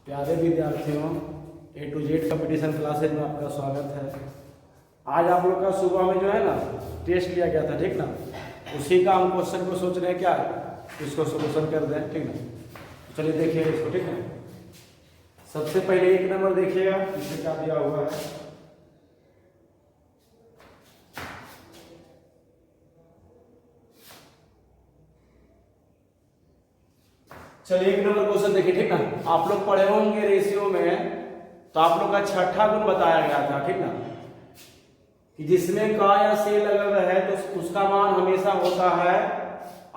प्यारे विद्यार्थियों, ए to Z competition classes में आपका स्वागत है। आज आप लोग का सुबह में जो है ना टेस्ट लिया गया था, ठीक ना। उसी का हम क्वेश्चन को सोच रहे हैं क्या इसको सोल्यूशन कर दें, ठीक ना। चलिए देखिए इसको, ठीक है। सबसे पहले एक नंबर देखिएगा, इसमें क्या दिया हुआ है। चलिए एक नंबर क्वेश्चन देखिए, ठीक ना। आप लोग पढ़े होंगे रेशियो में, तो आप लोग का छठा गुण बताया गया था, ठीक ना, कि जिसमें का या से लगा रहे तो उसका मान हमेशा होता है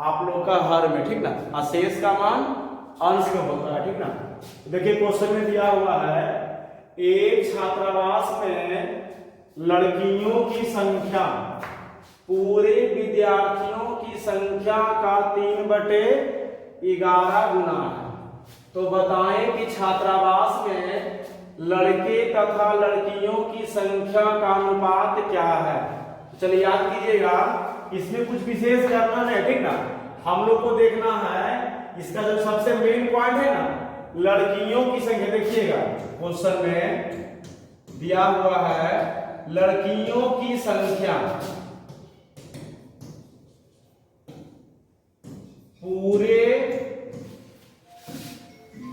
आप लोग का हर में, ठीक ना, और शेष का मान अंश में होता है, ठीक ना। तो देखिए क्वेश्चन में दिया हुआ है, एक छात्रावास में लड़कियों की संख्या पूरे विद्यार्थियों की संख्या का 3/11 गुना है। तो बताएं कि छात्रावास में लड़के तथा लड़कियों की संख्या का अनुपात क्या है। चलिए याद कीजिएगा, इसमें कुछ विशेष करना नहीं, ठीक ना। हम लोग को देखना है इसका जो सबसे मेन पॉइंट है ना, लड़कियों की संख्या। देखिएगा क्वेश्चन में दिया हुआ है लड़कियों की संख्या पूरे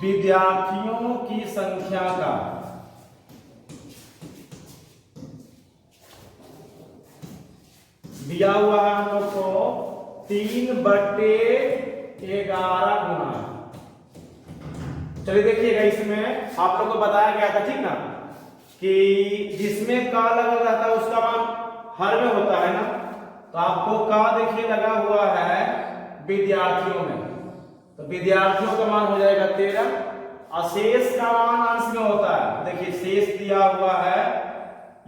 विद्यार्थियों की संख्या का दिया हुआ है हम लोग को 3/11 गुना। चलिए देखिएगा, इसमें आप लोग को बताया गया था, ठीक ना, कि जिसमें का लगा रहता है उसका मान हर में होता है ना। तो आपको का देखिए लगा हुआ है विद्यार्थियों में, तो विद्यार्थियों का मान हो जाएगा 13, और शेष का मान अंश में होता है। देखिए शेष दिया हुआ है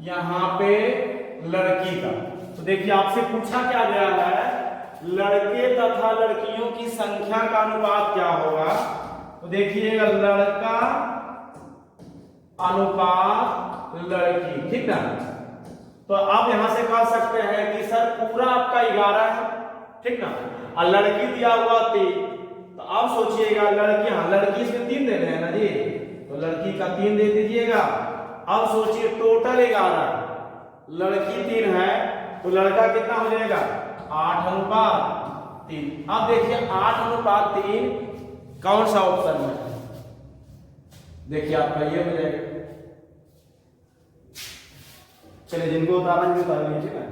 यहां पे लड़की का। तो देखिए आपसे पूछा क्या गया है, लड़के तथा लड़कियों की संख्या का अनुपात क्या होगा। तो देखिएगा लड़का अनुपात लड़की, ठीक ना। तो आप यहां से कह सकते हैं कि सर पूरा आपका 11 है, ठीक ना, और लड़की दिया हुआ 3। तो आप सोचिएगा लड़की, हाँ लड़की इसमें 3 दे रहे हैं ना जी, तो लड़की का 3 दे दीजिएगा। अब सोचिए टोटल 11, लड़की 3 है तो लड़का कितना हो जाएगा 8:3। अब देखिए 8:3 कौन सा ऑप्शन है, देखिए आपका ये हो जाएगा। चलिए जिनको उतारना है उतार लीजिए ना।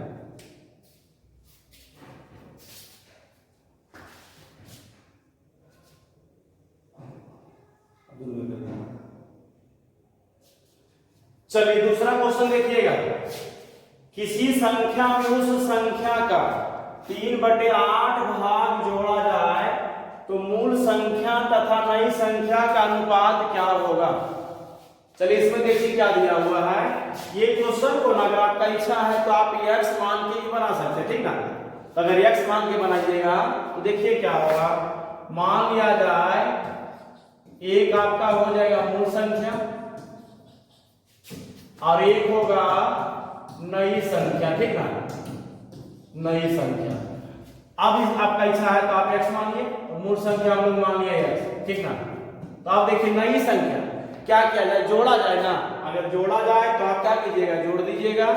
चलिए दूसरा क्वेश्चन देखिएगा, किसी संख्या में उस संख्या का 3/8 भाग जोड़ा जाए तो मूल संख्या तथा नई संख्या का अनुपात क्या होगा। चलिए इसमें देखिए क्या दिया हुआ है। ये क्वेश्चन को ना अगर आपका इच्छा है तो आप x मान के भी बना सकते हैं, ठीक ना। तो अगर x मान के बनाइएगा तो देखिए क्या होगा, मान लिया जाए एक आपका हो जाएगा मूल संख्या और एक होगा नई संख्या, ठीक ना, नई संख्या। अब इस आपका इच्छा है तो आप x मानिए, तो मूल संख्या हम लोग मान लिया x, ठीक ना। तो आप देखिए नई संख्या क्या किया जाए, जोड़ा जाए ना। अगर जोड़ा जाए तो आप क्या कीजिएगा, जोड़ दीजिएगा।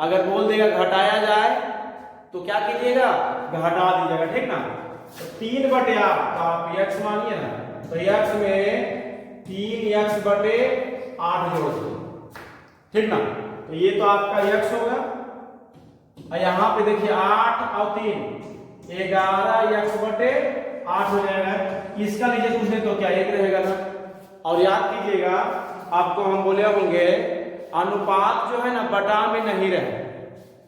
अगर बोल देगा घटाया जाए तो क्या कीजिएगा, घटा दीजिएगा, ठीक ना। तो 3/8 तो आप x मानिए ना, तो x में 3x/8 जोड़ दीजिए, ठीक ना। तो ये तो आपका x होगा, और यहां पे देखिए 8 और 3 11x/8 हो जाएगा। इसका लीजिए पूछे तो क्या 1 रहेगा ना। और याद कीजिएगा आपको हम बोले होंगे अनुपात जो है ना बटा में नहीं रहे,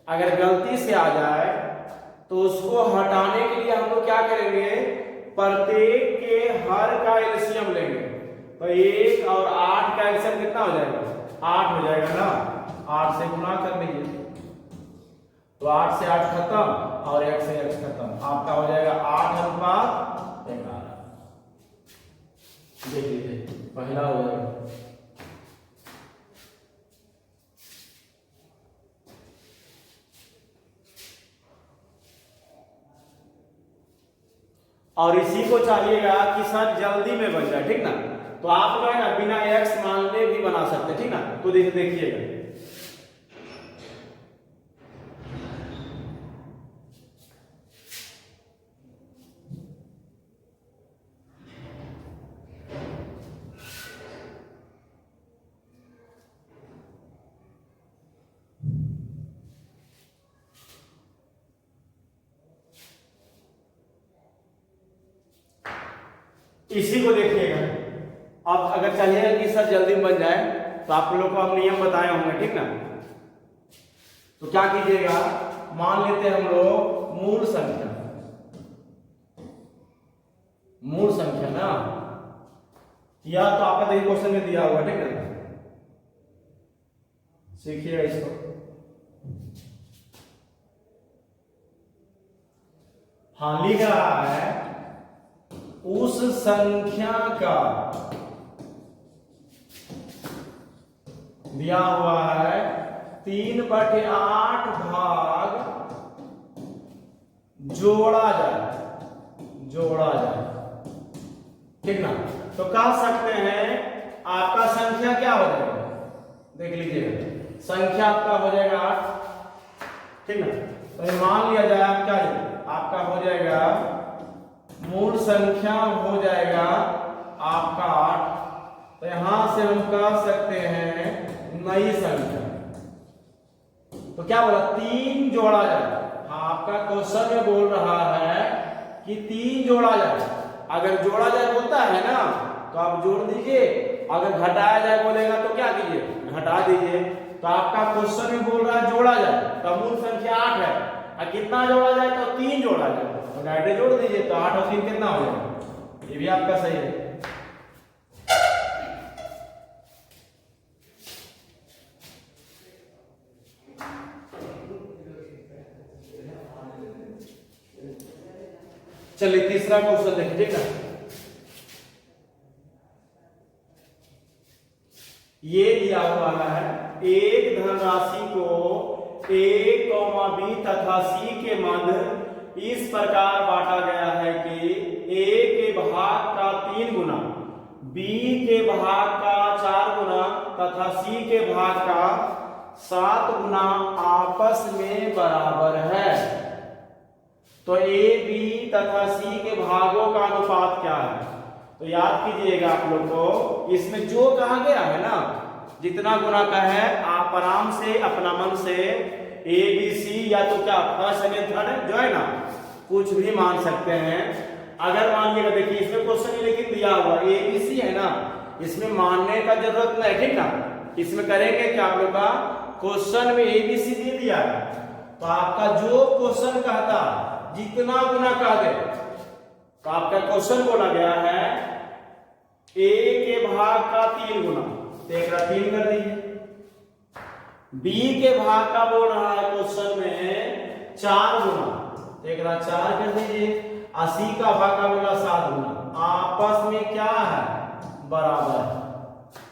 अगर गलती से आ जाए तो उसको हटाने के लिए हम लोग क्या करेंगे, प्रत्येक के हर का एलसीएम लेंगे। तो 1 और 8 का एलसीएम कितना हो जाएगा, 8 हो जाएगा ना। 8 से गुना कर लीजिए तो 8 से 8 खत्म और 1 से 1 खत्म, आपका हो जाएगा 8:11। देख लीजिए पहला हो जाएगा। और इसी को चाहिएगा कि सर जल्दी में बन जाए, ठीक ना। तो आप जो है ना बिना एक्स मानने भी बना सकते, ठीक ना। तो देखिएगा इसी को देखिएगा। अब अगर चाहिएगा कि सर जल्दी में बन जाए तो आप लोग को हम नियम बताए होंगे, ठीक ना। तो क्या कीजिएगा, मान लेते हैं हम लोग मूल संख्या ना, या तो आपका देखिए क्वेश्चन में दिया हुआ, ठीक ना। सीखिएगा इसको। हाँ, लिख रहा है उस संख्या का दिया हुआ है 3/8 भाग जोड़ा जाए, ठीक ना। तो कह सकते हैं आपका संख्या क्या हो जाएगा, देख लीजिएगा। संख्या आपका हो जाएगा 8, ठीक ना। तो मान लिया जाए आप क्या आपका हो जाएगा मूल संख्या हो जाएगा आपका 8। तो यहां से हम कह सकते हैं नई संख्या। तो क्या बोला, 3 जोड़ा जाए। हाँ, आपका क्वेश्चन में बोल रहा है कि 3 जोड़ा जाए। अगर जोड़ा जाए बोलता है ना तो आप जोड़ दीजिए, अगर घटाया जाए बोलेगा तो क्या कीजिए, घटा दीजिए। तो आपका क्वेश्चन में बोल रहा है जोड़ा जाए, तो मूल संख्या 8 है, और कितना जोड़ा जाए तो 3 जोड़ा जाए, तो डायरेक्ट जोड़ दीजिए। तो 8 और 3 कितना हो जाएगा, ये भी आपका सही है। चलिए तीसरा क्वेश्चन देखिए, ठीक है। ये दिया हुआ है एक धनराशि को a, b तथा c के मध्य इस प्रकार बांटा गया है कि a के भाग का 3 गुना, b के भाग का 4 गुना तथा c के भाग का 7 गुना आपस में बराबर है। तो a, b तथा c के भागों का अनुपात क्या है। तो याद कीजिएगा आप लोग को, इसमें जो कहा गया है ना, जितना गुना का है आप आराम से अपना मन से ए बी सी या तो क्या फर्स्ट सेकंड थर्ड जो है ना कुछ भी मान सकते हैं। अगर मानिएगा, देखिए इसमें क्वेश्चन लेकिन दिया हुआ ए बी सी है ना, इसमें मानने का जरूरत नहीं, ठीक ना। इसमें करेंगे क्या, आप लोग का क्वेश्चन में ए बी सी दे दिया है, तो आपका जो क्वेश्चन कहता जितना गुना कह दे, तो आपका क्वेश्चन बोला गया है a के भाग का 3 गुना, तो एक 3 कर दीजिए। b के भाग का बोल रहा है क्वेश्चन में 4 गुना, तो एक 4 कर दीजिए। 80 का भाग का बोला 7 गुना, आपस में क्या है, बराबर है।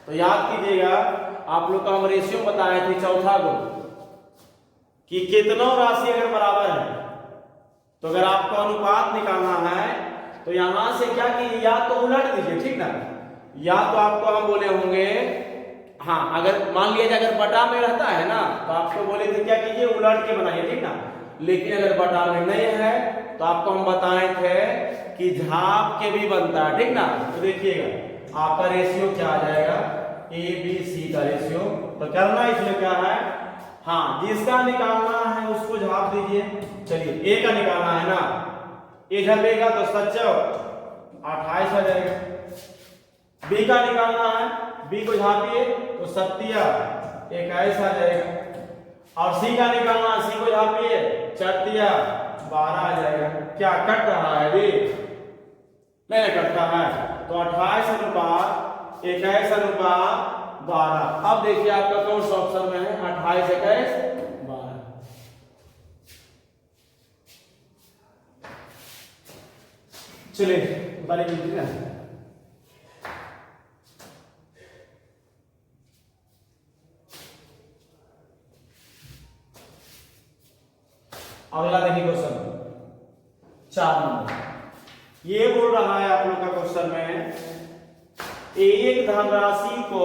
तो याद कीजिएगा, आप लोग का हम रेशियो बताए थे चौथा गुण, कि कितना राशि अगर बराबर है तो अगर आपको अनुपात निकालना है तो यहां से क्या कीजिए, या तो उलट दीजिए, ठीक ना। या तो आपको हम बोले होंगे, हाँ अगर मान लिया जाए अगर बटा में रहता है ना तो आपको बोले थे क्या कीजिए, उलट के बनाइए, ठीक ना। लेकिन अगर बटा में नहीं है तो आपको हम बताए थे कि झाप के भी बनता है, ठीक ना। तो देखिएगा आपका रेशियो क्या आ जाएगा, ए बी सी का रेशियो। तो करना इसमें क्या है, हाँ जिसका निकालना है उसको झाप दीजिए। चलिए ए का निकालना है ना, ए झपेगा तो 28 आ जाएगा। बी का निकालना है, बी को झापिए तो 21 आ जाएगा। और सी का निकालना है, सी को झापिए 12 आ जाएगा। क्या कट रहा है अभी, नहीं कटता है। तो 28 अनुपात 21 अनुपात 12। अब देखिए आपका कौन सा ऑप्शन में है, 28, 21, 12। चलिए बारी कीजिए ना। अगला देखिए क्वेश्चन 4 नंबर, ये बोल रहा है आप लोग का क्वेश्चन में, एक धनराशि को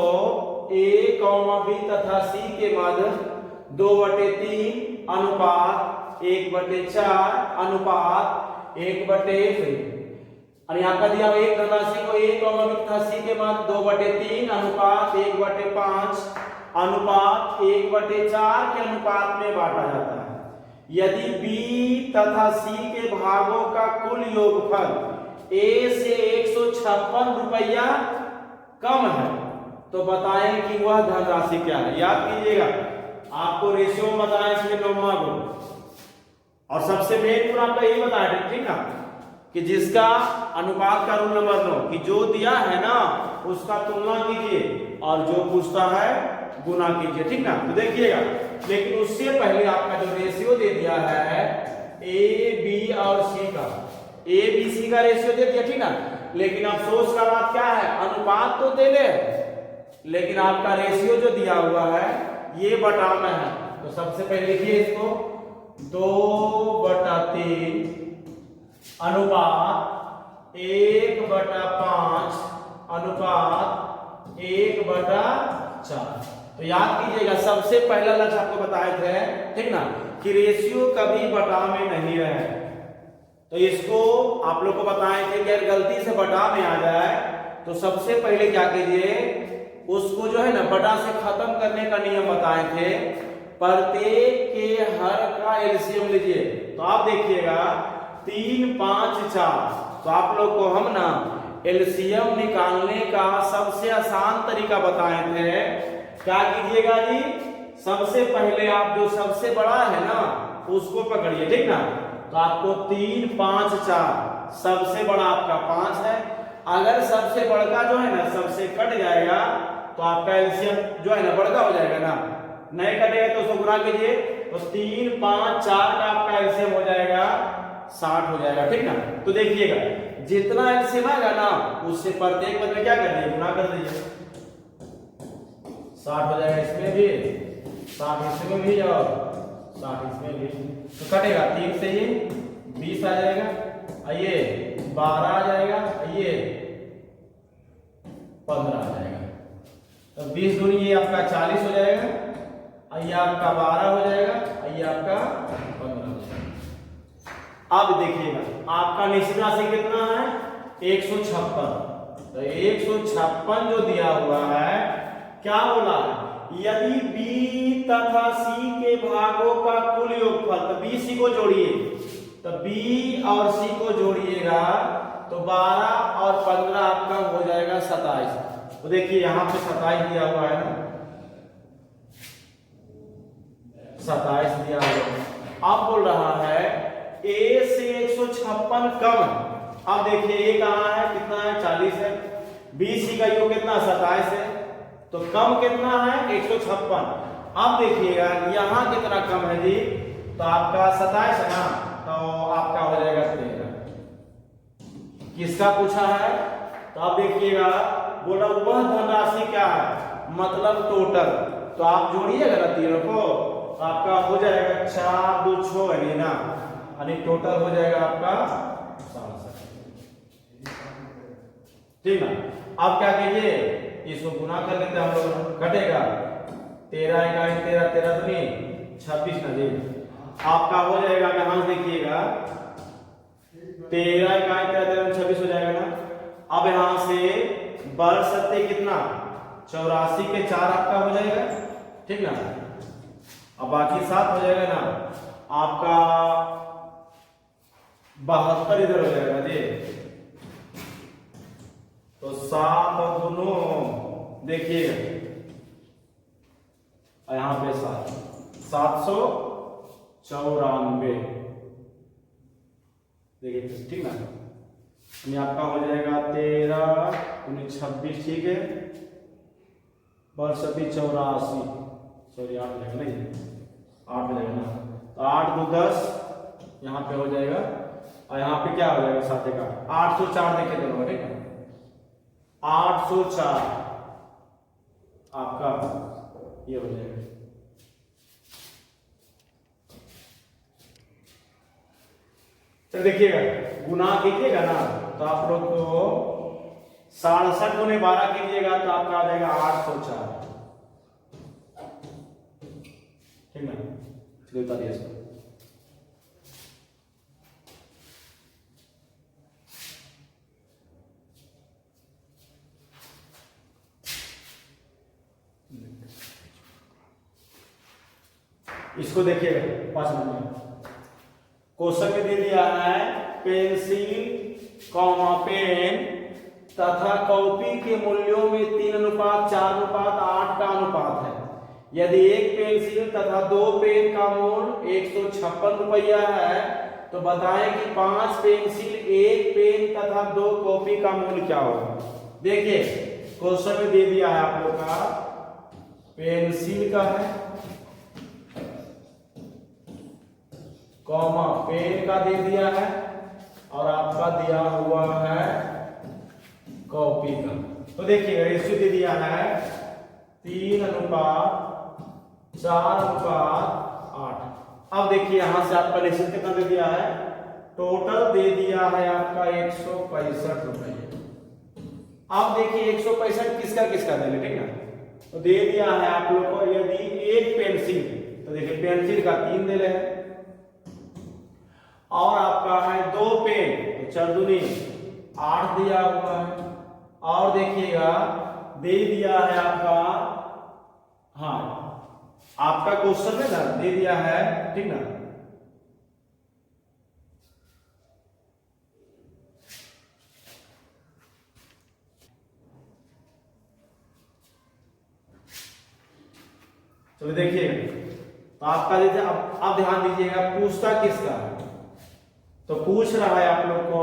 ए, बी तथा सी के मध्य 2/3 अनुपात 1/4 अनुपात 1/3 और यहाँ का दिया एक धनराशि को ए, बी तथा सी के मध्य 2/3 अनुपात 1/5 अनुपात 1/4 के अनुपात में बांटा जाता है। यदि बी तथा सी के भागों का कुल योगफल ए से 156 रुपया कम है तो बताएं कि वह धनराशि क्या है। याद कीजिएगा, आपको रेशियो बताया इसमें नोमा को, और सबसे मेन गुण आपका यही बताया ठीक ना, कि जिसका अनुपात का रूल नंबर 9 कि जो दिया है ना उसका तुलना कीजिए और जो पूछता है गुना कीजिए, ठीक ना। तो देखिएगा, लेकिन उससे पहले आपका जो रेशियो दे दिया है ए, बी और सी का, ए, बी, सी का रेशियो दे दिया, ठीक ना। लेकिन अफसोस का बात क्या है, अनुपात तो दे दे, लेकिन आपका रेशियो जो दिया हुआ है ये बटा में है। तो सबसे पहले लिखिए इसको 2/3 अनुपात 1/5 अनुपात 1/4। तो याद कीजिएगा, सबसे पहला लक्ष्य आपको बताए थे, ठीक ना, कि रेशियो कभी बटा में नहीं रहे। तो इसको आप लोग को बताए थे कि अगर गलती से बटा में आ जाए तो सबसे पहले क्या कीजिए, उसको जो है ना बटा से खत्म करने का नियम बताए थे। प्रत्येक के हर का एलसीएम लीजिए। तो आप देखिएगा 3, 5, 4, तो आप लोग को हम ना एलसीएम निकालने का सबसे आसान तरीका बताए थे। क्या कीजिएगा जी, सबसे पहले आप जो सबसे बड़ा है ना उसको पकड़िए, ठीक ना। तो आपको 3, 5, 4, सबसे बड़ा आपका 5 है। अगर सबसे बड़का जो है ना सबसे कट जाएगा तो आपका एलसीएम जो है ना बड़का हो जाएगा ना, नहीं कटेगा तो उसको गुना कीजिए। तो 3, 5, 4 का आपका एलसीएम हो जाएगा 60 हो जाएगा, ठीक ना। तो देखिएगा, जितना एलसीएम आएगा ना उससे प्रत्येक पद में क्या कर दीजिए, गुना कर दीजिए। 60 हो जाएगा इसमें भी, 60 इसमें भी और 60 इसमें भी। तो कटेगा 3 से ये 20 आ जाएगा, आइए 12 आ जाएगा, आइए 15 आ जाएगा। तो 20 दूनी ये आपका 40 हो जाएगा, आइए आपका 12 हो जाएगा, आइए आपका 15 हो जाएगा। अब देखिएगा, आपका निश्चित राशि कितना है 156। तो 156 जो दिया हुआ है, क्या बोला है, यदि बी तथा सी के भागों का कुल योगफल, तो बी सी को जोड़िए, तो बी और सी को जोड़िएगा तो 12 और 15 आपका हो जाएगा 27। तो देखिए यहाँ पे 27 दिया हुआ है ना, 27 दिया हुआ है। अब बोल रहा है ए से 156 कम है। अब देखिए ये कहाँ है, कितना है 40 है, बी सी का योग कितना 27 है, तो कम कितना है 156। अब देखिएगा यहाँ कितना कम है जी, तो आपका 27 है ना, तो आपका हो जाएगा 13। किसका पूछा है, तो आप देखिएगा बोला वह धनराशि क्या है, मतलब टोटल। तो आप जोड़िएगा ना तीनों को, तो आपका हो जाएगा 4, 2, 6 है ना, यानी टोटल हो जाएगा आपका 67, ठीक ना। अब क्या कीजिए, इसको गुना कर लेते हैं हम लोग, कटेगा 13 इकाई 13, 13 दूनी 26 ना जी, आपका हो जाएगा। यहां देखिएगा 13 इकाई 13, 26 हो जाएगा ना। अब यहां से बढ़ सकते कितना, 84 के 4 आपका हो जाएगा, ठीक ना। अब बाकी 7 हो जाएगा ना, आपका 72 इधर हो जाएगा जी। तो 7 और दोनों देखिएगा, यहां पे 794 देखिए, ठीक ना। ये आपका हो जाएगा 13, 26, ठीक है, पर 84, सॉरी 8 हो जाएगा, नहीं 8 हो जाएगा ना। तो 8, 2, 10 यहाँ पे हो जाएगा, और यहाँ पे क्या हो जाएगा 7 का 804 देखे दोनों, ठीक है 804 आपका ये हो जाएगा। तो देखिएगा गुना कीजिएगा ना, तो आप लोग को 67 गुने 12 कीजिएगा तो आपका आ जाएगा 804। ठीक ना, चलिए उतारिए इसको। इसको देखिएगा 5 नंबर क्वेश्चन में दे दिया है पेंसिल कॉमा पेन तथा कॉपी के मूल्यों में 3:4:8 का अनुपात है। यदि एक पेंसिल तथा 2 पेन का मूल्य 156 रुपया है तो बताएं कि 5 पेंसिल, 1 पेन तथा 2 कॉपी का मूल्य क्या होगा। देखिए क्वेश्चन में दे दिया है आप लोग का पेंसिल का है कॉमा पेन का दे दिया है और आपका दिया हुआ है कॉपी का। तो देखिए रेशियो दे दिया है 3:4:8। अब देखिए यहां से आपका रेशियो कितना दे दिया है, टोटल दे दिया है आपका 165 रुपये। अब देखिए 165 किसका किसका दे, ठीक है। तो दे दिया है आप लोग को यदि एक पेंसिल, तो देखिए पेंसिल का 3 दे रहे हैं और आपका है 2 पेन तो 4 दूनी 8 दिया हुआ है। और देखिएगा दे दिया है आपका, हाँ आपका क्वेश्चन में ना दे दिया है, ठीक ना। चलो देखिए तो आपका देखिए अब ध्यान दीजिएगा पूछता किसका है। तो पूछ रहा है आप लोग को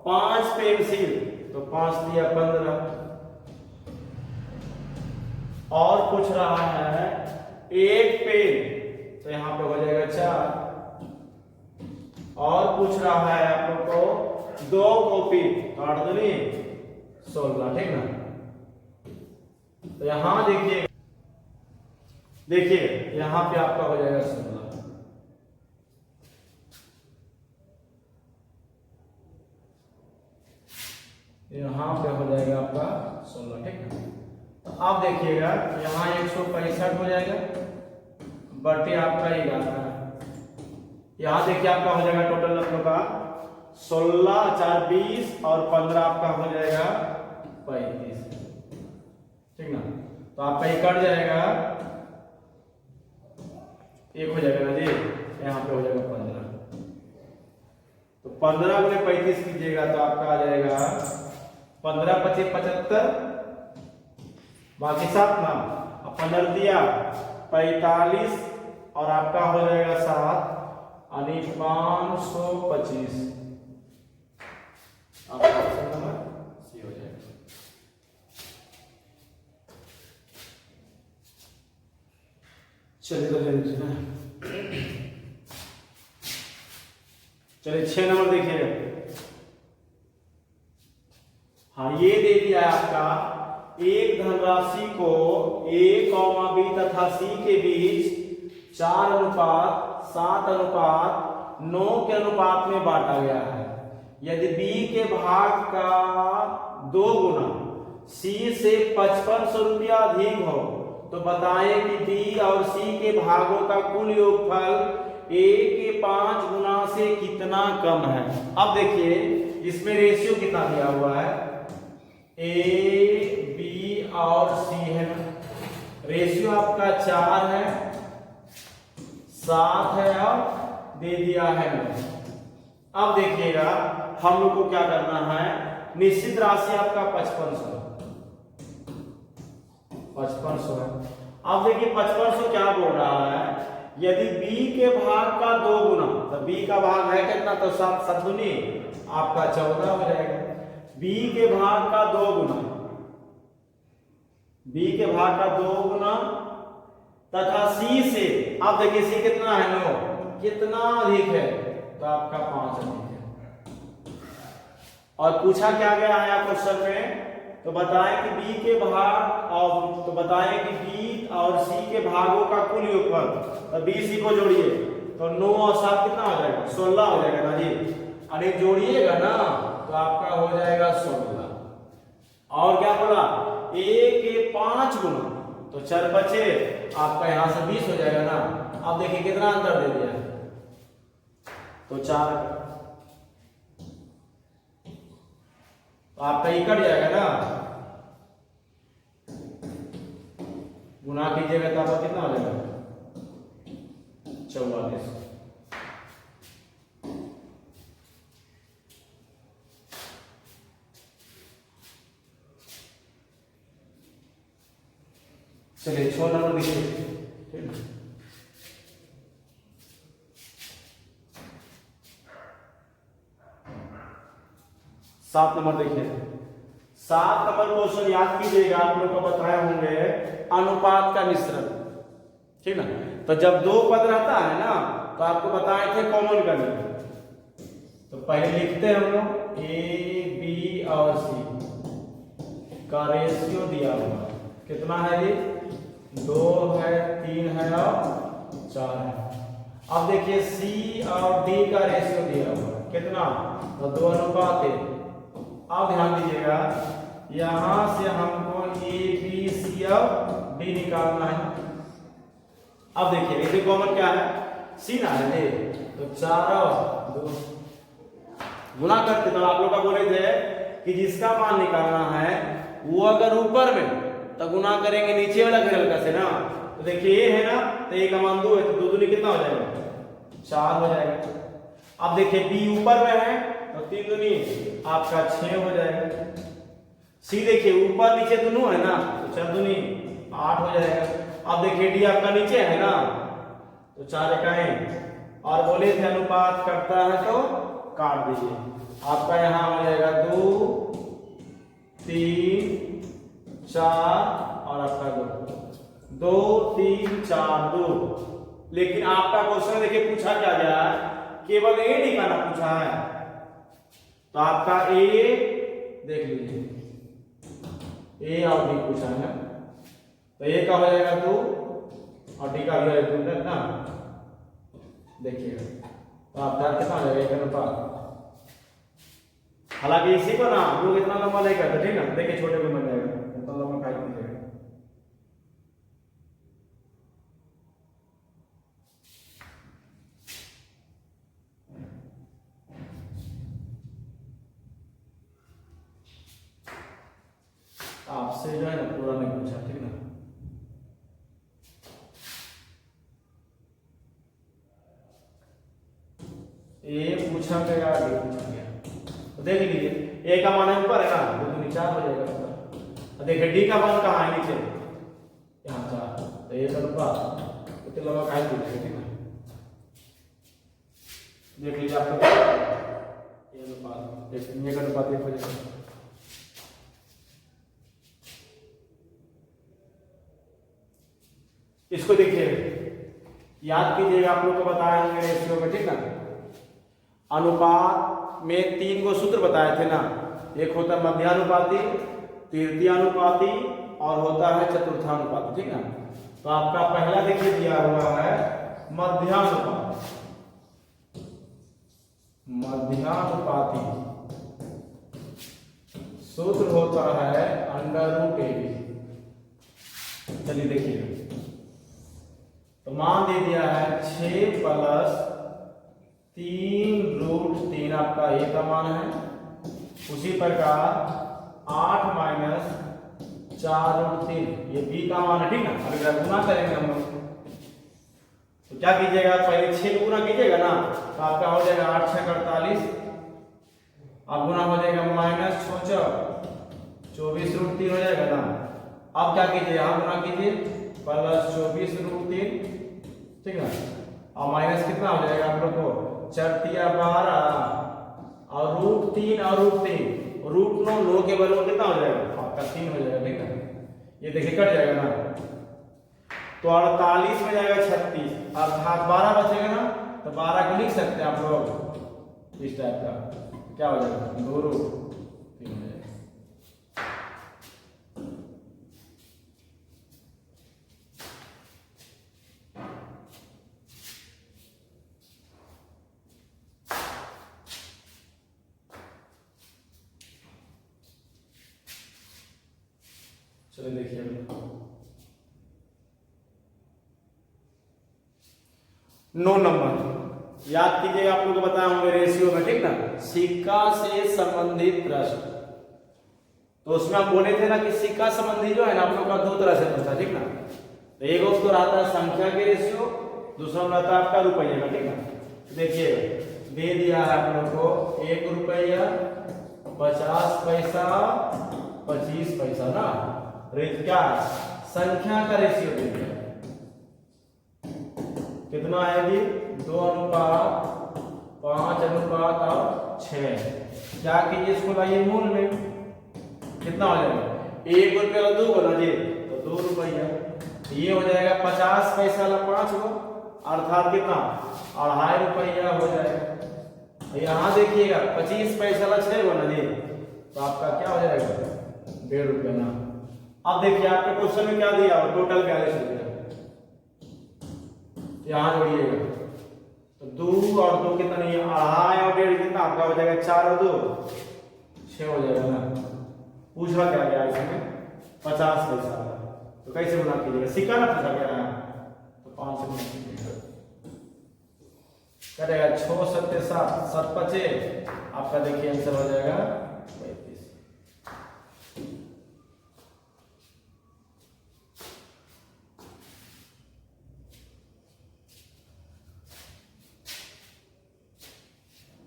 5 पेंसिल तो 5 दिया 15 और पूछ रहा है 1 पेन तो यहां पे हो जाएगा 4 और पूछ रहा है आप लोग को 2 कॉपी तो 8 दूनी 16, ठीक ना। तो यहां देखिए यहां पे आपका हो जाएगा 16। यहां पे हो जाएगा आपका 16, ठीक है। तो अब देखिएगा यहां 165 हो जाएगा बटे आपका 11। यहां देखिए आपका हो जाएगा टोटल आपका का 16 4 20 और 15 आपका हो जाएगा 35, ठीक ना। तो आपका ये कट जाएगा, एक हो जाएगा ना जी, यहाँ पे हो जाएगा 15। तो 15 गुने 35 कीजिएगा तो आपका आ जाएगा 15 × 25 75, बाकी 7 ना 15 दिया 45 और आपका हो जाएगा 7 यानी 525। आपका ऑप्शन नंबर सी हो जाएगा। चलिए चलिए 6 नंबर देखिए। हाँ ये दे दिया है आपका एक धनराशि को A, B तथा C के बीच 4:7:9 के अनुपात में बांटा गया है। यदि B के भाग का 2 गुना C से 5500 रुपया अधिक हो तो बताएं कि B और C के भागों का कुल योगफल A के 5 गुना से कितना कम है। अब देखिए इसमें रेशियो कितना दिया हुआ है, A, B और C है ना। रेशियो आपका 4 है, 7 है और दे दिया है 9। अब देखिएगा हम लोग को क्या करना है, निश्चित राशि आपका 5500 है। अब देखिए 5500 क्या बोल रहा है, यदि B के भाग का 2 गुना, तो B का भाग है कितना, तो 7 7 दूनी आपका 14 हो जाएगा। B के भाग का 2 गुना, B के भाग का 2 गुना तथा C से, अब देखिए C कितना है 9, कितना अधिक है तो आपका 5 अधिक है। और पूछा क्या गया है क्वेश्चन में, तो बताएं कि B के भाग और तो बताएं कि B और C के भागों का कुल योगफल, तो B C को जोड़िए तो 9 और 7 कितना हो जाएगा, 16 हो जाएगा ना जी। अरे जोड़िएगा ना तो आपका हो जाएगा 16। और क्या बोला, a के 5 गुना, तो 4 बचे, आपका यहां से 20 हो जाएगा ना। अब देखिए कितना अंतर दे दिया, तो 4, तो आपका ये कट जाएगा ना, गुना कीजिएगा तो आपका कितना हो जाएगा 44। चलिए 6 नंबर देखिए, ठीक है। 7 नंबर देखिए, 7 नंबर क्वेश्चन याद कीजिएगा, आप लोग को बताए होंगे अनुपात का मिश्रण, ठीक ना। तो जब दो पद रहता है ना, तो आपको बताए थे कॉमन करने, तो पहले लिखते हैं हम लोग ए बी और सी का रेशियो दिया हुआ कितना है, ये 2 है, 3 है और 4 है। अब देखिए सी और डी का रेशियो दिया हुआ कितना, तो 2 अनुपात 1। अब ध्यान दीजिएगा, यहां से हमको ए बी सी और डी निकालना है। अब देखिए इसे कॉमन क्या है, सी ना है, तो 4 और 2 गुना करते, तो आप लोग का बोले थे कि जिसका मान निकालना है वो अगर ऊपर में तो गुना करेंगे नीचे वाला घेरल का से ना। तो देखिए ये है ना, तो ए का मान 2 है, तो 2 दूनी कितना हो जाएगा 4 हो जाएगा। अब देखिए बी ऊपर में है, तो 3 दूनी आपका 6 हो जाएगा। सी देखिए ऊपर नीचे दोनों है ना, तो 4 दूनी 8 हो जाएगा। अब देखिए डी आपका नीचे है ना, तो 4 इकाई, और बोले थे अनुपात करता है तो काट दीजिए, आपका यहां हो जाएगा 2 3 4 और आपका 2 3 4 2। लेकिन आपका क्वेश्चन देखिए पूछा क्या गया है, केवल ए निकालना पूछा है, तो आपका ए देख लीजिए, ए और डी पूछा है ना, तो ए का हो जाएगा 2 और डी का भी हो जाएगा 2 ना। देखिएगा तो आपका कितना हो जाएगा अनुपात। हालांकि इसी को ना हम लोग इतना लंबा नहीं करते, ठीक ना, देखिए छोटे में बन जाएगा, इतना लंबा काट दीजिएगा। आपसे जो है ना पूरा नहीं पूछा, ठीक ना। ए पूछा गया, डी पूछा गया, तो देख लीजिए ए का मान ऊपर है ना, तो दूनी 4 हो जाएगा ऊपर। देखिए डी का मान कहाँ है, नीचे, यहाँ 4, तो ए का अनुपात उतने लंबा काट दीजिएगा, ठीक है। देख लीजिए आपको ये अनुपात, देखिए ये का अनुपात 1 हो जाएगा। इसको देखिए याद कीजिएगा, आप लोग को बताए होंगे रेशियो में, ठीक ना। अनुपात में 3 गो सूत्र बताए थे ना, एक होता है मध्यानुपाती, तृतीयानुपाती और होता है चतुर्थानुपाती, ठीक ना। तो आपका पहला देखिए दिया हुआ है मध्यानुपात, मध्यानुपाती सूत्र होता है √AB। चलिए देखिए, तो मान दे दिया है 6 + 3√3 आपका ए का मान है। उसी प्रकार 8 - 4√3 ये बी का मान है, ठीक ना। अगर गुना करेंगे हम लोग, तो क्या कीजिएगा, पहले 6 गुना कीजिएगा ना, तो आपका हो जाएगा 8 × 6 = 48, अब गुना हो जाएगा -6 24√3 हो जाएगा ना। अब क्या कीजिए, यहाँ गुना कीजिए +24√3, ठीक है, और माइनस कितना हो जाएगा आप लोग को 4 × 12 और √3 और √3, √9 के बराबर कितना हो जाएगा आपका 3 हो जाएगा, ठीक है। ये देखिए कट जाएगा ना, तो 48 में जाएगा 36, अर्थात 12 बचेगा ना, तो 12 को लिख सकते हैं आप लोग इस टाइप का, क्या हो जाएगा 2√3 हो जाएगा। चलिए देखिए 9 नंबर याद कीजिएगा, आप लोगों को बताया होंगे रेशियो में, ठीक ना, सिक्का से संबंधित प्रश्न। तो उसमें हम बोले थे ना कि सिक्का संबंधी जो है ना आप लोग का 2 तरह से पूछता है, ठीक ना। तो एक उसको रहता है संख्या के रेशियो, दूसरा रहता है आपका रुपये का, ठीक ना। देखिए दे दिया है आप लोग को 1 रुपया 50 पैसा 25 पैसा ना, क्या संख्या का रेशियो दे दिया, कितना आएगी 2 अनुपात 5 अनुपात और 6। क्या कीजिए इसको लाइए मूल में, कितना हो जाएगा 1 रुपया 2 बोला जी तो 2 रुपया, ये हो जाएगा 50 पैसा वाला 5 गो अर्थात कितना 2.5 रुपया हो जाएगा। यहाँ देखिएगा 25 पैसा वाला 6 गो ना जी, तो आपका क्या हो जाएगा 1.5 रुपया ना। अब देखिए आपके क्वेश्चन में क्या दिया हो, टोटल 42 रुपया, यहाँ जोड़िएगा तो 2 और 2 कितना नहीं है 2.5 और 1.5 कितना आपका हो जाएगा 4 और 2 6 हो जाएगा ना। पूछा क्या गया इसमें 50 पैसा, तो कैसे गुना कीजिएगा, सिक्का ना पूछा गया है तो 5 से गुना कीजिएगा, करेगा 6 7 7 7 5 आपका देखिए आंसर हो जाएगा 35।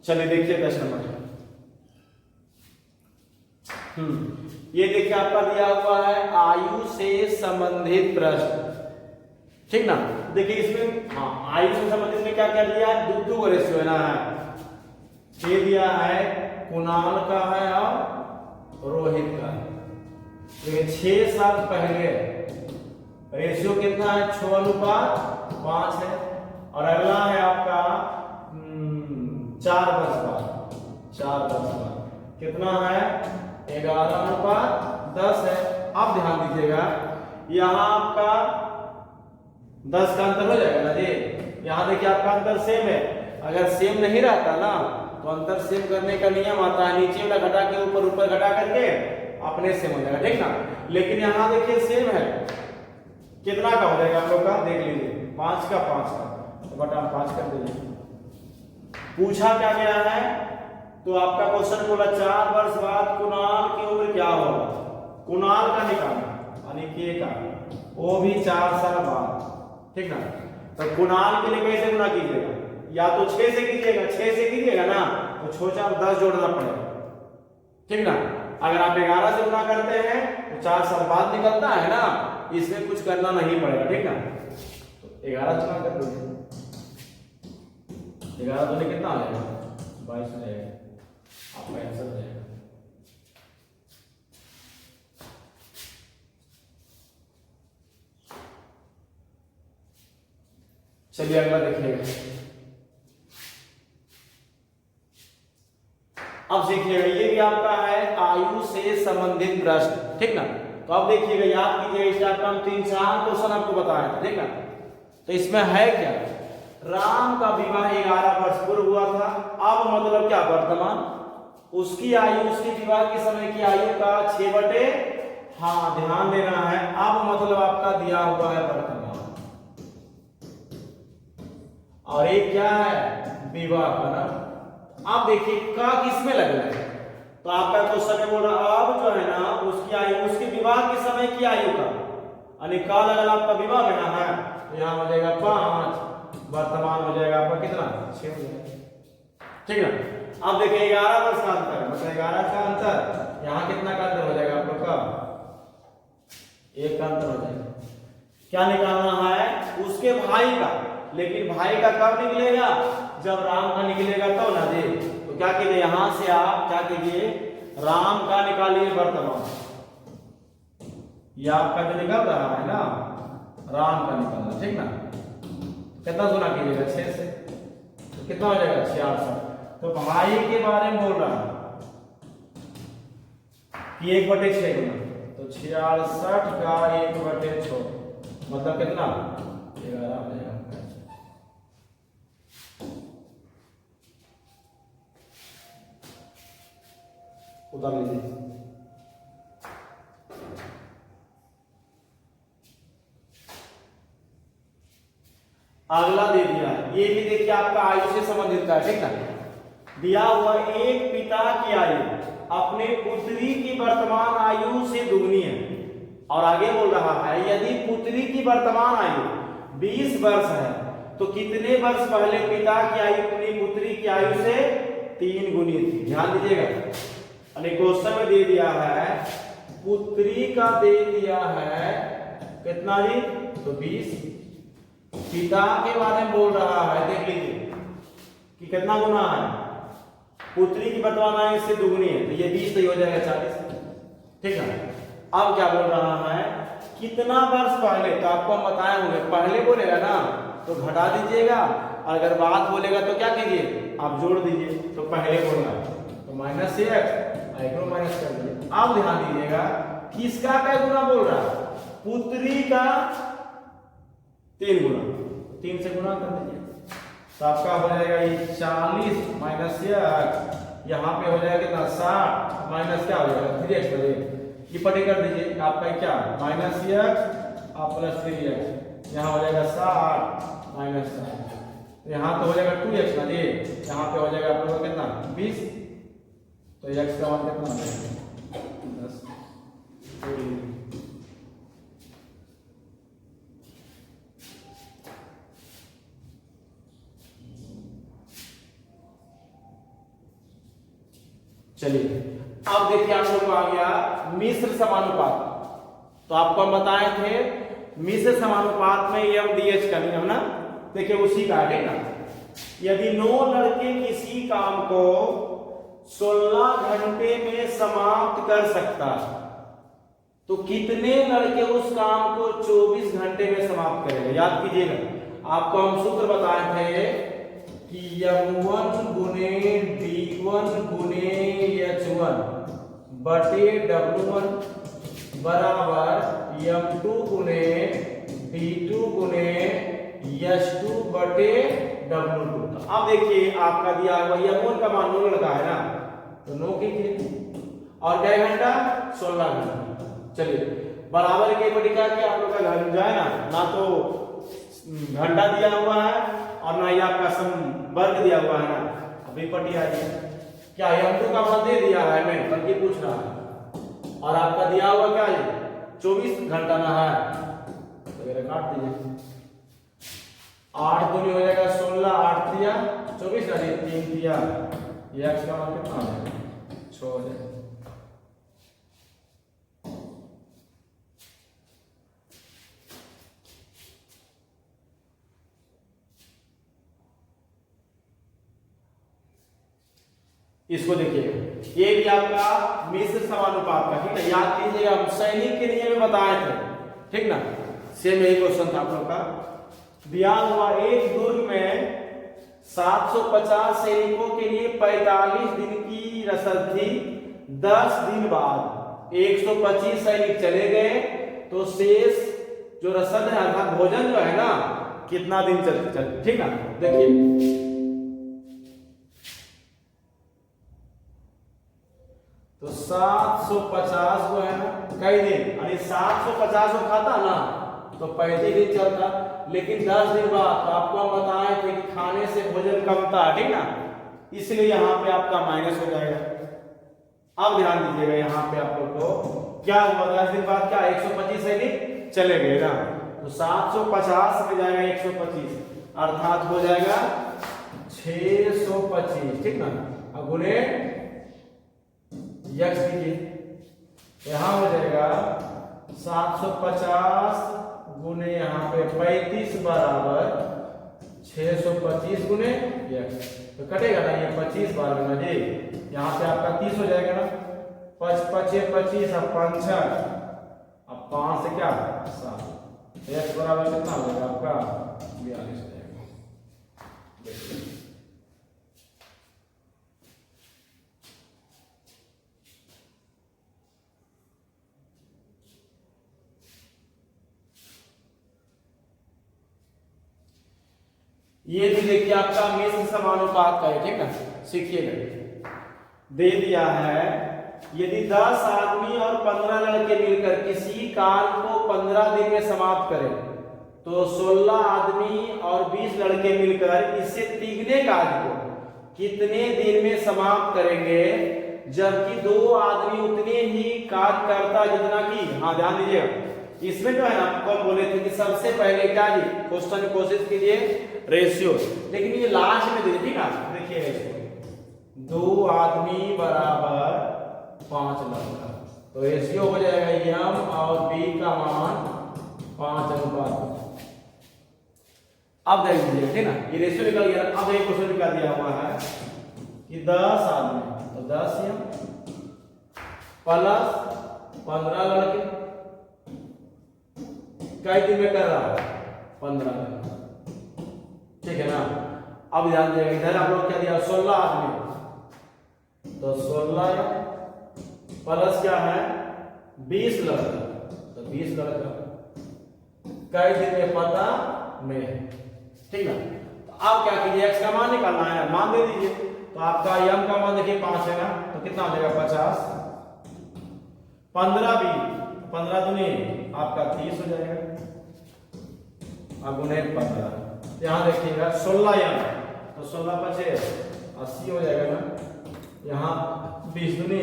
चलिए देखिए 10 नंबर, ये देखिए आपका दिया हुआ है आयु से संबंधित प्रश्न, ठीक ना। देखिए इसमें हाँ आयु से संबंधित में क्या क्या दिया है, 2 रेशियो है ना, ये दिया है कुणाल का है और रोहित का है। देखिए 6 साल पहले रेशियो कितना है 6 अनुपात 5 है, और अगला है आपका 4 वर्ष बाद कितना है 11 अनुपात 10 है। अब ध्यान दीजिएगा यहाँ आपका 10 का अंतर हो जाएगा ना जी, यहाँ देखिए आपका अंतर सेम है, अगर सेम नहीं रहता ना तो अंतर सेम करने का नियम आता है नीचे वाला घटा के ऊपर घटा करके अपने सेम हो जाएगा, ठीक ना। लेकिन यहाँ देखिए सेम है, कितना का हो जाएगा आप लोग का देख लीजिए 5 का तो बटा 5 कर दीजिए। पूछा क्या गया है, तो आपका क्वेश्चन बोला 4 वर्ष बाद कुणाल की उम्र क्या होगा, कुणाल का निकालना यानी के का, वो भी 4 साल बाद, ठीक ना। तो कुणाल के लिए कैसे गुना कीजिएगा, या तो 6 से कीजिएगा ना तो 6 4 10 जोड़ना पड़ेगा, ठीक ना। अगर आप 11 से गुना करते हैं तो 4 साल बाद निकलता है ना, इसमें कुछ करना नहीं पड़ेगा, ठीक ना। तो 11 गुना कर दो, 11 तो नहीं कितना आ जाएगा 22 हो जाएगा, आपका आंसर हो जाएगा। चलिए अगला देखिएगा, अब देखिएगा ये भी आपका है आयु से संबंधित प्रश्न, ठीक ना। तो अब देखिएगा याद कीजिएगा इस टाइप का हम 3-4 क्वेश्चन आपको बताए थे, ठीक ना। तो इसमें है क्या, राम का विवाह 11 वर्ष पूर्व हुआ था, अब मतलब क्या वर्तमान, उसकी आयु उसके विवाह के समय की आयु का 6/, हाँ ध्यान देना है, अब मतलब आपका दिया हुआ है वर्तमान, और एक क्या है विवाह का ना। आप देखिए का किसमें लगना है, तो आपका क्वेश्चन में बोल रहा अब जो है ना उसकी आयु उसके विवाह के समय की आयु का, यानी का लगल आपका विवाह में ना है, तो यहाँ हो जाएगा 5, वर्तमान हो जाएगा आपका कितना 6 हो जाएगा, ठीक ना। अब देखिए 11 वर्ष का अंतर, मतलब 11 का अंतर, यहाँ कितना का अंतर हो जाएगा आप लोग का 1 का अंतर हो जाएगा। क्या निकालना है उसके भाई का, लेकिन भाई का कब निकलेगा जब राम का निकलेगा तब ना जी। तो क्या कीजिए यहां से आप क्या कीजिए राम का निकालिए वर्तमान, ये आपका जो निकल रहा है ना राम का निकलना, ठीक ना। कितना गुना कीजिएगा 6 से, तो कितना हो जाएगा 66। तो भाई के बारे में बोल रहा है कि 1/6 गुना, तो 66 का 1/6 मतलब कितना 11 हो जाएगा। उतार लीजिए। अगला दे दिया है, ये भी देखिए आपका आयु से संबंधित है, ठीक ना। दिया हुआ एक पिता की आयु अपने पुत्री की वर्तमान आयु से दुगनी है, और आगे बोल रहा है यदि पुत्री की वर्तमान आयु 20 वर्ष है तो कितने वर्ष पहले पिता की आयु अपनी पुत्री की आयु से 3 गुनी थी। ध्यान दीजिएगा, क्वेश्चन में दे दिया है पुत्री का दे दिया है कितना जी, तो 20। पिता के बारे में बोल रहा है, देख लीजिए कि कितना गुना है, पुत्री की वर्तमान आयु से दुगनी है, तो ये 20 तो हो जाएगा 40, ठीक है। अब क्या बोल रहा है, कितना वर्ष पहले, तो आपको हम बताए होंगे, पहले बोलेगा ना तो घटा दीजिएगा, अगर बाद बोलेगा तो क्या कीजिए, आप जोड़ दीजिए, तो पहले बोलना तो -1 एक माइनस कर दीजिए। अब ध्यान दीजिएगा किसका क्या गुना बोल रहा है, पुत्री का 3 गुना, 3 से गुना कर दीजिए, तो आपका हो जाएगा ये 40 माइनस 1, यहाँ पे हो जाएगा कितना 60 माइनस क्या हो जाएगा 3x बजे, ये पटे कर दीजिए, आपका क्या -1 आप प्लस 3x, यहाँ हो जाएगा 60 माइनस 60, तो यहाँ तो हो जाएगा 2x ना जी, यहाँ पे हो जाएगा आप लोगों का कितना 20, तो x का मान कितना हो जाएगा 10। चलिए अब देखिए आप लोग को आ गया मिश्र समानुपात। तो आपको हम बताए थे मिश्र समानुपात में MDH का नियम ना, देखिए उसी का है ना। यदि 9 लड़के किसी काम को 16 घंटे में समाप्त कर सकता तो कितने लड़के उस काम को 24 घंटे में समाप्त करेंगे। याद कीजिएगा, आपको हम सूत्र बताए थे कि M1 गुने D1 गुने H1 बटे W1 बराबर M2 गुने D2 गुने H2 बटे W2। तो अब देखिए आपका दिया हुआ M1 का मान 9 लगा है ना, तो 9 कीजिए, और क्या घंटा 16 घंटा। चलिए बराबर के बड़ी क्या आप लोग का घर जाए ना तो घंटा दिया हुआ है और ना ही आपका वर्ग दिया हुआ है ना, अभी पटी आ जाए क्या M2 का मान दे दिया है, मैं बल्कि पूछ रहा है, और आपका दिया हुआ क्या है 24 घंटा ना है, तो काट दीजिए, 8 दूनी हो जाएगा 16, 8 दिया 24 ना, 3 दिया, ये x का मान कितना हो जाएगा 6 हो जाएगा। इसको देखिए, ये भी आपका मिश्र समानुपात का, ठीक है। याद कीजिएगा हम सैनिक के नियम में बताए थे, ठीक ना, सेम यही क्वेश्चन था आप लोग का। दिया हुआ एक दुर्ग में 750 सैनिकों के लिए 45 दिन की रसद थी, 10 दिन बाद 125 सैनिक चले गए, तो शेष जो रसद है अर्थात भोजन जो है ना कितना दिन चल, ठीक ना। देखिए तो 750 जो है ना कई दिन, यानी 750 को खाता ना तो 35 दिन चलता, लेकिन 10 दिन बाद तो आपको हम बताए थे कि खाने से भोजन कम था, ठीक ना, इसलिए यहाँ पे आपका माइनस हो जाएगा। अब ध्यान दीजिएगा यहाँ पे आप लोग को क्या हुआ, 10 दिन बाद क्या 125 सैनिक चले गए ना, तो 750 में जाएगा 125, अर्थात हो जाएगा 625, ठीक ना, अब गुने यक्स कीजिए, यहां हो जाएगा 750 गुने यहाँ पे 35 बराबर 625 गुने यक्स, तो कटेगा ना ये 25 बार में ना जी, यहाँ पे आपका 30 हो जाएगा ना, 5 5 25 अब 5 अब 5 से क्या 7, यक्स बराबर कितना हो जाएगा आपका 42 हो जाएगा। देखिए ये भी देखिए आपका मिश्र समानुपात का है, ठीक है, सीखिएगा। दे दिया है यदि 10 आदमी और 15 लड़के मिलकर किसी कार्य को 15 दिन में समाप्त करें तो 16 आदमी और 20 लड़के मिलकर इससे तिगने काज को कितने दिन में समाप्त करेंगे, जबकि 2 आदमी उतने ही काज करता जितना कि, हाँ ध्यान दीजिएगा, इसमें जो है ना आपको हम बोले थे कि सबसे पहले क्या जी क्वेश्चन में कोशिश कीजिए रेशियो, लेकिन ये लास्ट में दीजिए, ठीक है। देखिए रेशियो 2 आदमी बराबर 5 लड़का, तो रेशियो हो जाएगा m और b का मान 5:5। अब देख लीजिए, ठीक ना, ये रेशियो निकल गया। अब एक क्वेश्चन निकाल दिया हुआ है कि 10 आदमी, तो 10m प्लस 15 लड़के कई दिन में कर रहा है, 15 दिन, ठीक है ना। अब ध्यान दीजिएगा, इधर आप लोग क्या दिया 16 आदमी, तो 16 प्लस क्या है 20 लड़का, तो 20 लड़का कई दिन में पता में, ठीक है। तो आप क्या कीजिए x का मान निकालना है, मान दे दीजिए। तो आपका m का मान देखिए 5 है ना, तो कितना हो जाएगा 50, 15 भी 15 दूनी आपका 30 हो जाएगा, अब गुणे 15। यहाँ देखिएगा 16 m, तो 16 × 5 80 हो जाएगा ना, यहाँ 20 दूनी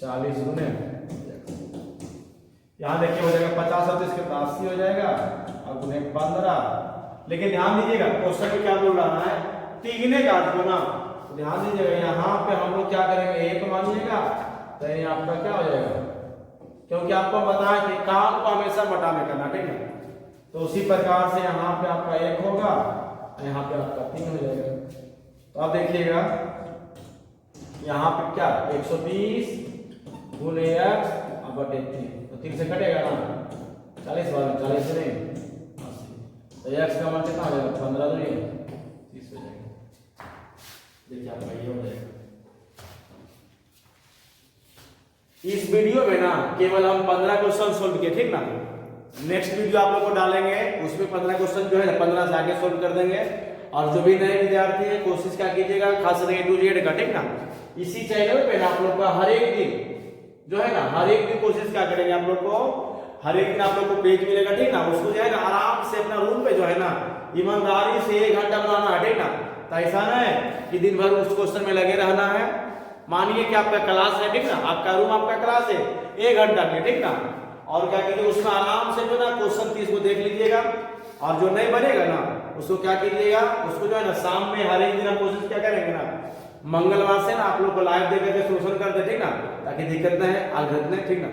40 गुने, यहाँ देखिए हो जाएगा 50 और 30 के 80 हो जाएगा, और गुणे 15। लेकिन ध्यान दीजिएगा क्वेश्चन में क्या बोल रहा है, तिगने काज को ना, तो ध्यान दीजिएगा यहाँ पे हम लोग क्या करेंगे 1 मानिएगा, तो ये आपका क्या हो जाएगा, क्योंकि आपको बताया कि काम को हमेशा बटा में करना, ठीक है। तो उसी प्रकार से यहाँ पे आपका 1 होगा, यहाँ पे आपका 3 हो जाएगा। तो अब देखिएगा यहाँ पे क्या 120 गुने x बटे 3, तो 3 से कटेगा ना, 40 बार 40 से नहीं 80, तो x का मान कितना हो जाएगा 15 नहीं 30 हो जाएगा। देखिए आपका ये हो जाएगा। इस वीडियो में ना केवल हम 15 क्वेश्चन सोल्व किए, ठीक ना। नेक्स्ट वीडियो आप लोग को डालेंगे, उसमें 15 क्वेश्चन जो है ना 15 से आगे सोल्व कर देंगे। और जो भी नए विद्यार्थी है कोशिश क्या कीजिएगा खास करके A to Z का, ठीक ना। इसी चैनल पे ना आप लोग का हर एक दिन जो है ना, हर एक दिन कोशिश क्या करेंगे आप लोग को, हर एक दिन आप लोग को पेज मिलेगा, ठीक ना। उसको जो है ना आराम से अपना रूम पे जो है ना ईमानदारी से 1 घंटा बनाना है, ठीक ना। तो ऐसा ना है कि दिन भर उस क्वेश्चन में लगे रहना है। मानिए कि आपका क्लास है, ठीक ना, आपका रूम आपका क्लास है 1 घंटा में, ठीक ना। और क्या कीजिए उसमें आराम से जो ना क्वेश्चन 30 को देख लीजिएगा, और जो नहीं बनेगा ना उसको क्या कीजिएगा, उसको जो है ना शाम में हर एक दिन हम कोशिश क्या करेंगे ना, मंगलवार से ना आप लोग को लाइव देकर के सोल्यूशन कर दे, ठीक ना, ताकि दिक्कत ना है, अलग नहीं, ठीक ना।